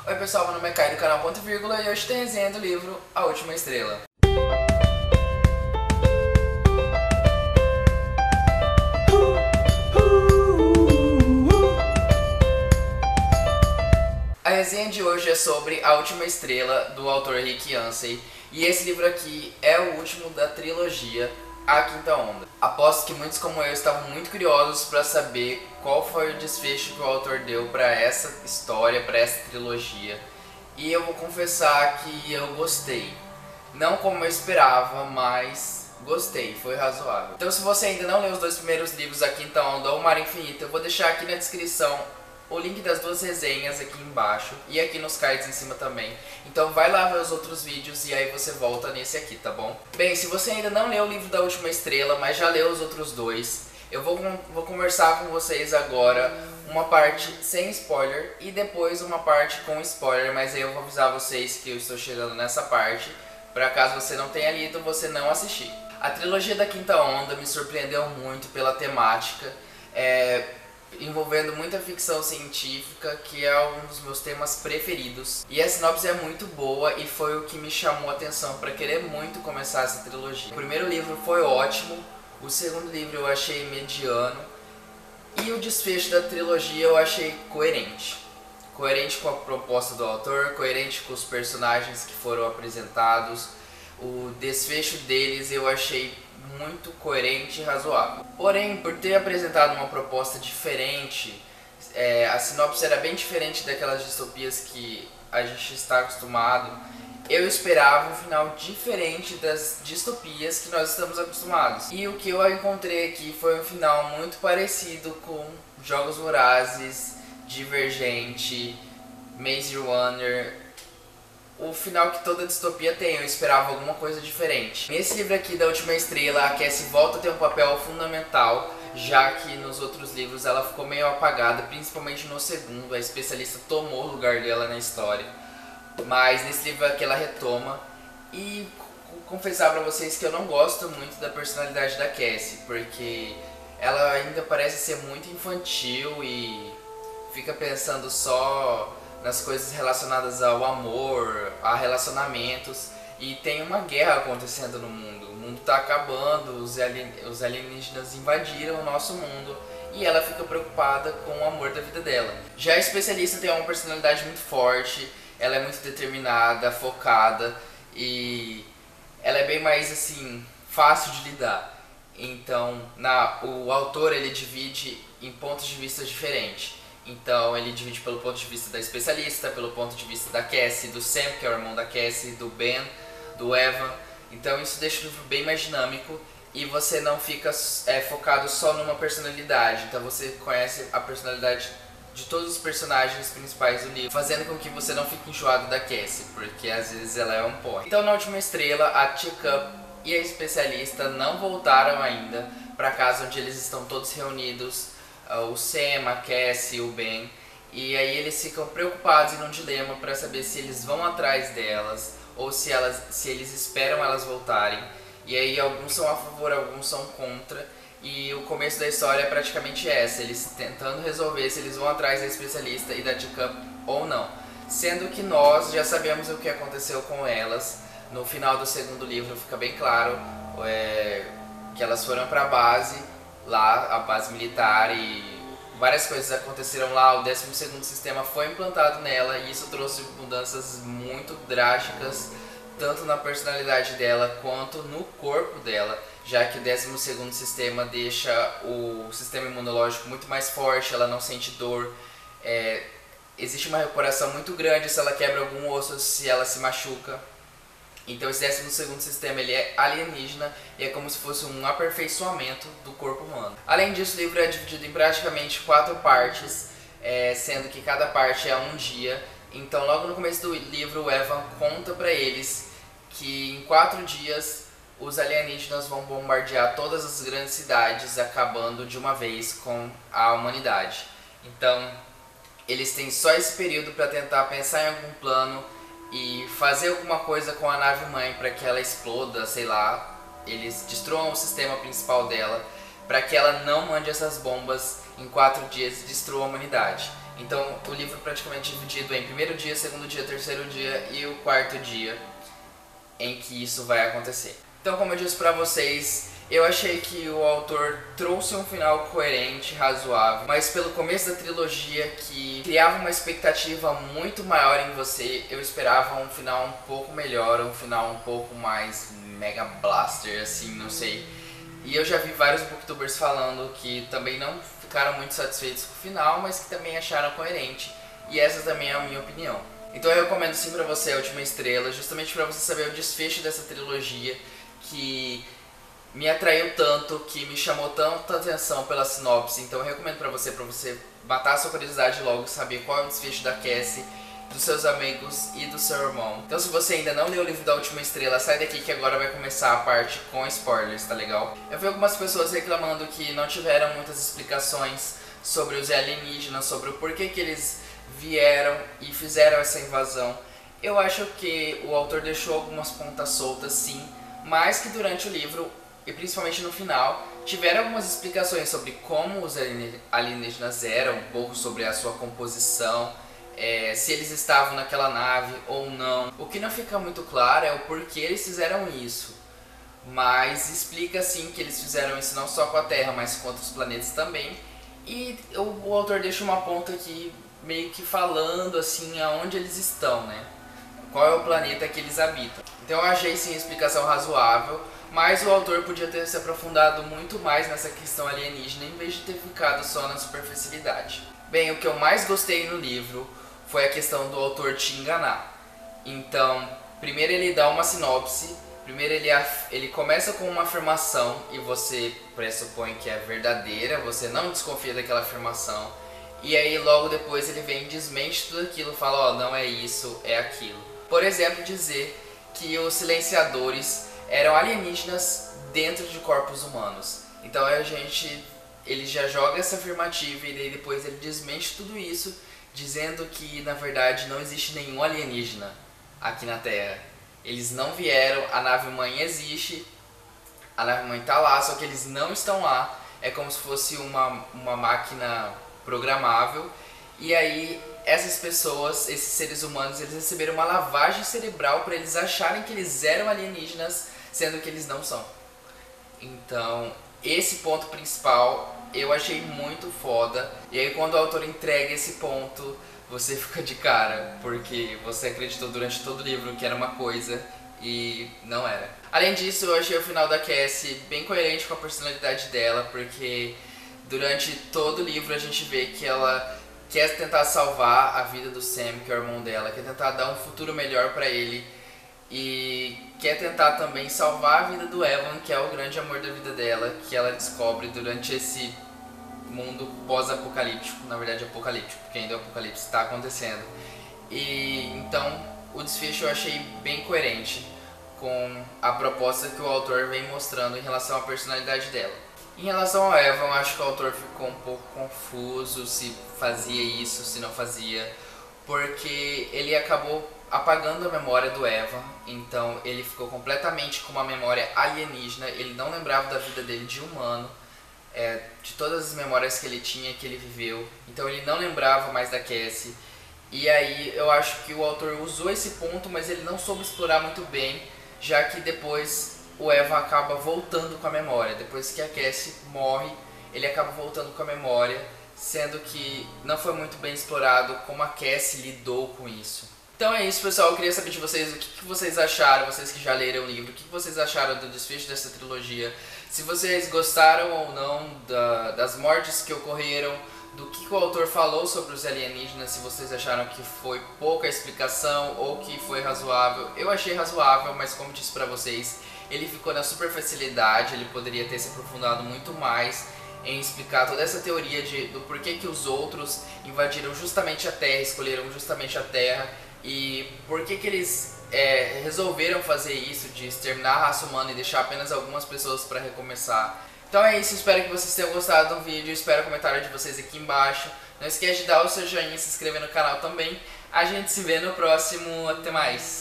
Oi pessoal, meu nome é Caio do canal Ponto e Vírgula e hoje tem resenha do livro A Última Estrela. A resenha de hoje é sobre A Última Estrela, do autor Rick Yancey, e esse livro aqui é o último da trilogia A Quinta Onda. Aposto que muitos como eu estavam muito curiosos para saber qual foi o desfecho que o autor deu para essa história, para essa trilogia, e eu vou confessar que eu gostei. Não como eu esperava, mas gostei, foi razoável. Então se você ainda não leu os dois primeiros livros, A Quinta Onda ou Mar Infinito, eu vou deixar aqui na descrição o link das duas resenhas aqui embaixo e aqui nos cards em cima também. Então vai lá ver os outros vídeos e aí você volta nesse aqui, tá bom? Bem, se você ainda não leu o livro da Última Estrela, mas já leu os outros dois, eu vou conversar com vocês agora uma parte sem spoiler e depois uma parte com spoiler, mas aí eu vou avisar vocês que eu estou chegando nessa parte, para caso você não tenha lido, você não assistir. A trilogia da Quinta Onda me surpreendeu muito pela temática, envolvendo muita ficção científica, que é um dos meus temas preferidos. E a sinopse é muito boa e foi o que me chamou a atenção para querer muito começar essa trilogia. O primeiro livro foi ótimo, o segundo livro eu achei mediano e o desfecho da trilogia eu achei coerente. Coerente com a proposta do autor, coerente com os personagens que foram apresentados. O desfecho deles eu achei muito coerente e razoável. Porém, por ter apresentado uma proposta diferente, a sinopse era bem diferente daquelas distopias que a gente está acostumado, eu esperava um final diferente das distopias que nós estamos acostumados. E o que eu encontrei aqui foi um final muito parecido com Jogos Vorazes, Divergente, Maze Runner, o final que toda distopia tem. Eu esperava alguma coisa diferente. Nesse livro aqui da Última Estrela, a Cassie volta a ter um papel fundamental, já que nos outros livros ela ficou meio apagada, principalmente no segundo, a especialista tomou o lugar dela na história. Mas nesse livro aqui ela retoma, e confessar pra vocês que eu não gosto muito da personalidade da Cassie, porque ela ainda parece ser muito infantil e fica pensando só nas coisas relacionadas ao amor, a relacionamentos, e tem uma guerra acontecendo no mundo. O mundo está acabando, os alienígenas invadiram o nosso mundo e ela fica preocupada com o amor da vida dela. Já a especialista tem uma personalidade muito forte, ela é muito determinada, focada e ela é bem mais assim, fácil de lidar. Então o autor ele divide em pontos de vista diferentes. Então ele divide pelo ponto de vista da especialista, pelo ponto de vista da Cassie, do Sam, que é o irmão da Cassie, do Ben, do Evan. Então isso deixa o livro bem mais dinâmico e você não fica focado só numa personalidade. Então você conhece a personalidade de todos os personagens principais do livro, fazendo com que você não fique enjoado da Cassie, porque às vezes ela é um porre. Então na Última Estrela, a Teacup e a especialista não voltaram ainda para casa onde eles estão todos reunidos, o Sam, a Cassie, o Ben, e aí eles ficam preocupados em um dilema para saber se eles vão atrás delas ou se eles esperam elas voltarem. E aí alguns são a favor, alguns são contra, e o começo da história é praticamente essa, eles tentando resolver se eles vão atrás da especialista e da Teacup ou não. Sendo que nós já sabemos o que aconteceu com elas. No final do segundo livro fica bem claro que elas foram para a base, lá, a base militar, e várias coisas aconteceram lá. O 12º sistema foi implantado nela e isso trouxe mudanças muito drásticas, tanto na personalidade dela quanto no corpo dela, já que o 12º sistema deixa o sistema imunológico muito mais forte, ela não sente dor, existe uma recuperação muito grande se ela quebra algum osso, se ela se machuca. Então esse 12º sistema ele é alienígena e é como se fosse um aperfeiçoamento do corpo humano. Além disso, o livro é dividido em praticamente 4 partes, sendo que cada parte é um dia. Então logo no começo do livro o Evan conta pra eles que em 4 dias os alienígenas vão bombardear todas as grandes cidades, acabando de uma vez com a humanidade. Então eles têm só esse período para tentar pensar em algum plano e fazer alguma coisa com a nave mãe para que ela exploda, sei lá, eles destruam o sistema principal dela para que ela não mande essas bombas em 4 dias e destrua a humanidade. Então o livro praticamente dividido em primeiro dia, segundo dia, terceiro dia e o quarto dia em que isso vai acontecer. Então, como eu disse pra vocês, eu achei que o autor trouxe um final coerente, razoável, mas pelo começo da trilogia, que criava uma expectativa muito maior em você, eu esperava um final um pouco melhor, um final um pouco mais mega blaster, assim, não sei. E eu já vi vários booktubers falando que também não ficaram muito satisfeitos com o final, mas que também acharam coerente, e essa também é a minha opinião. Então eu recomendo sim pra você A Última Estrela, justamente pra você saber o desfecho dessa trilogia, que me atraiu tanto, que me chamou tanta atenção pela sinopse. Então eu recomendo pra você matar a sua curiosidade logo, saber qual é o desfecho da Cassie, dos seus amigos e do seu irmão. Então se você ainda não leu o livro da Última Estrela, sai daqui que agora vai começar a parte com spoilers, tá legal? Eu vi algumas pessoas reclamando que não tiveram muitas explicações sobre os alienígenas, sobre o porquê que eles vieram e fizeram essa invasão. Eu acho que o autor deixou algumas pontas soltas sim, mas que durante o livro, e principalmente no final, tiveram algumas explicações sobre como os alienígenas eram, um pouco sobre a sua composição, se eles estavam naquela nave ou não. O que não fica muito claro é o porquê eles fizeram isso, mas explica sim que eles fizeram isso não só com a Terra, mas com outros planetas também. E o autor deixa uma ponta aqui meio que falando assim aonde eles estão, né? Qual é o planeta que eles habitam. Então eu achei sim a explicação razoável, mas o autor podia ter se aprofundado muito mais nessa questão alienígena em vez de ter ficado só na superficialidade. Bem, o que eu mais gostei no livro foi a questão do autor te enganar. Então, primeiro ele dá uma sinopse, primeiro ele começa com uma afirmação e você pressupõe que é verdadeira, você não desconfia daquela afirmação. E aí logo depois ele vem e desmente tudo aquilo, fala, ó, não é isso, é aquilo. Por exemplo, dizer que os silenciadores eram alienígenas dentro de corpos humanos. Então ele já joga essa afirmativa e daí depois ele desmente tudo isso, dizendo que na verdade não existe nenhum alienígena aqui na Terra. Eles não vieram, a nave mãe existe, a nave mãe tá lá, só que eles não estão lá. É como se fosse uma máquina programável, e aí essas pessoas, esses seres humanos, eles receberam uma lavagem cerebral para eles acharem que eles eram alienígenas, sendo que eles não são. Então esse ponto principal eu achei muito foda, e aí quando o autor entrega esse ponto, você fica de cara, porque você acreditou durante todo o livro que era uma coisa e não era. Além disso, eu achei o final da Cassie bem coerente com a personalidade dela, porque durante todo o livro a gente vê que ela quer tentar salvar a vida do Sam, que é o irmão dela, quer tentar dar um futuro melhor pra ele e quer tentar também salvar a vida do Evan, que é o grande amor da vida dela, que ela descobre durante esse mundo pós-apocalíptico, na verdade apocalíptico, porque ainda o apocalipse está acontecendo. E então o desfecho eu achei bem coerente com a proposta que o autor vem mostrando em relação à personalidade dela. Em relação ao Evan, eu acho que o autor ficou um pouco confuso se fazia isso, se não fazia, porque ele acabou apagando a memória do Evan, então ele ficou completamente com uma memória alienígena, ele não lembrava da vida dele de humano, de todas as memórias que ele tinha, que ele viveu, então ele não lembrava mais da Cassie. E aí eu acho que o autor usou esse ponto, mas ele não soube explorar muito bem, já que depois o Evan acaba voltando com a memória. Depois que a Cassie morre, ele acaba voltando com a memória, sendo que não foi muito bem explorado como a Cassie lidou com isso. Então é isso, pessoal, eu queria saber de vocês o que vocês acharam, vocês que já leram o livro, o que vocês acharam do desfecho dessa trilogia, se vocês gostaram ou não das mortes que ocorreram, do que o autor falou sobre os alienígenas, se vocês acharam que foi pouca explicação ou que foi razoável. Eu achei razoável, mas como disse pra vocês, ele ficou na superficialidade, ele poderia ter se aprofundado muito mais em explicar toda essa teoria do porquê que os outros invadiram justamente a Terra, escolheram justamente a Terra, e por que eles resolveram fazer isso, de exterminar a raça humana e deixar apenas algumas pessoas para recomeçar. Então é isso, espero que vocês tenham gostado do vídeo, espero o comentário de vocês aqui embaixo. Não esquece de dar o seu joinha e se inscrever no canal também. A gente se vê no próximo, até mais!